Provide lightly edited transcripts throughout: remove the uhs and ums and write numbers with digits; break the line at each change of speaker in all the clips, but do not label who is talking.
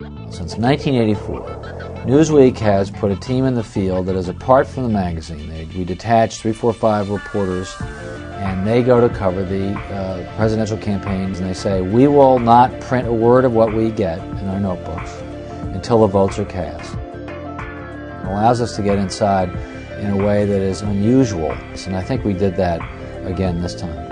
Since 1984, Newsweek has put a team in the field that is apart from the magazine. We detach 3, 4, 5 reporters, and they go to cover the presidential campaigns, and they say, we will not print a word of what we get in our notebooks until the votes are cast. It allows us to get inside in a way that is unusual, and I think we did that again this time.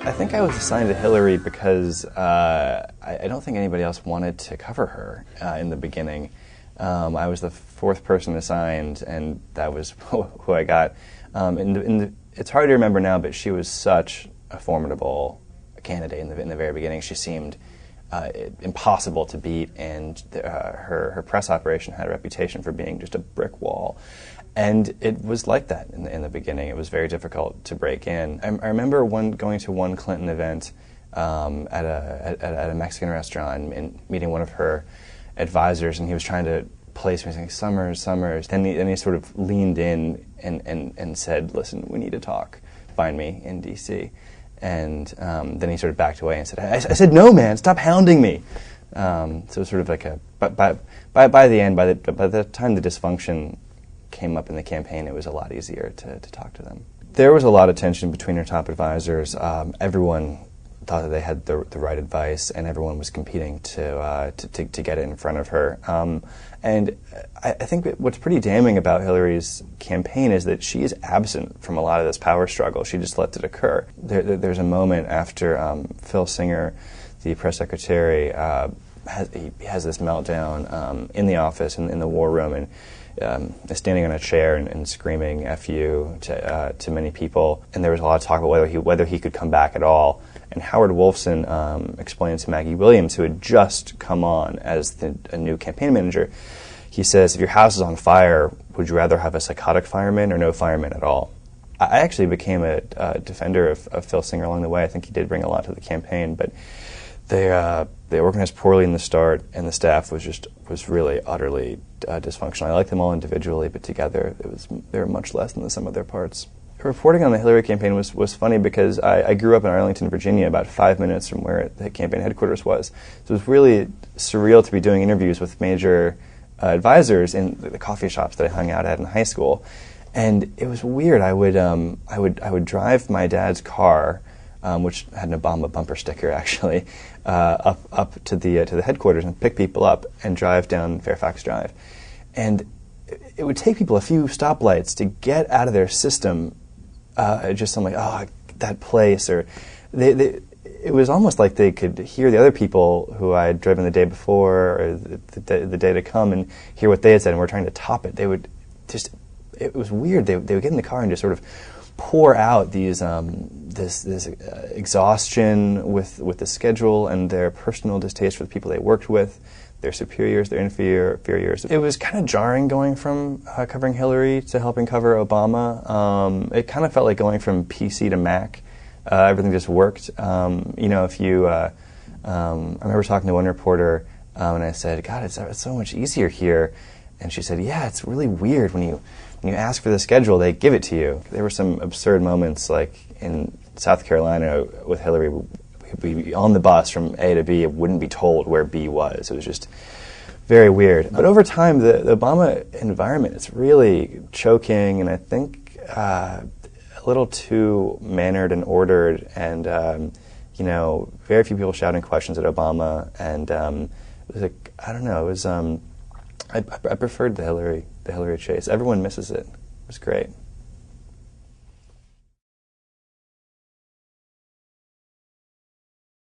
I think I was assigned to Hillary because I don't think anybody else wanted to cover her in the beginning. I was the 4th person assigned, and that was who I got. It's hard to remember now, but she was such a formidable candidate in the very beginning. She seemed impossible to beat, and her press operation had a reputation for being just a brick wall. And it was like that in the beginning. It was very difficult to break in. I remember going to one Clinton event at a Mexican restaurant and meeting one of her advisors, and he was trying to place me saying, Summers. Then he sort of leaned in and said, listen, we need to talk. Find me in D.C. And then he sort of backed away and said, I said, no, man, stop hounding me. So it was sort of like by the end, by the time the dysfunction came up in the campaign, it was a lot easier to talk to them. There was a lot of tension between her top advisors. Everyone thought that they had the right advice, and everyone was competing to get it in front of her. And I think what's pretty damning about Hillary's campaign is that she is absent from a lot of this power struggle. She just lets it occur. There's a moment after Phil Singer, the press secretary, has this meltdown in the office, in the war room, and standing on a chair and screaming "F you" to many people. And there was a lot of talk about whether he could come back at all. And Howard Wolfson explained to Maggie Williams, who had just come on as a new campaign manager, he says, if your house is on fire, would you rather have a psychotic fireman or no fireman at all? I actually became a defender of Phil Singer along the way. I think he did bring a lot to the campaign, but they organized poorly in the start, and the staff was really utterly dysfunctional. I liked them all individually, but together they were much less than the sum of their parts. Reporting on the Hillary campaign was funny because I grew up in Arlington, Virginia, about 5 minutes from where the campaign headquarters was. So it was really surreal to be doing interviews with major advisors in the coffee shops that I hung out at in high school, and it was weird. I would drive my dad's car, which had an Obama bumper sticker actually, up to the headquarters and pick people up and drive down Fairfax Drive, and it would take people a few stoplights to get out of their system. Just something like, that place, or it was almost like they could hear the other people who I had driven the day before or the day to come and hear what they had said, and we're trying to top it. They would just, it was weird. They would get in the car and just sort of pour out these this exhaustion with the schedule and their personal distaste for the people they worked with, their superiors, their inferiors. It was kind of jarring going from covering Hillary to helping cover Obama. It kind of felt like going from PC to Mac. Everything just worked. If you, I remember talking to one reporter and I said, God, it's so much easier here. And she said, yeah, it's really weird when you ask for the schedule, they give it to you. There were some absurd moments, like in South Carolina with Hillary. We'd be on the bus from A to B, it wouldn't be told where B was. It was just very weird. But over time, the Obama environment is really choking, and I think a little too mannered and ordered, and very few people shouting questions at Obama. And it was like, I don't know. It was I preferred the Hillary chase. Everyone misses it. It was great.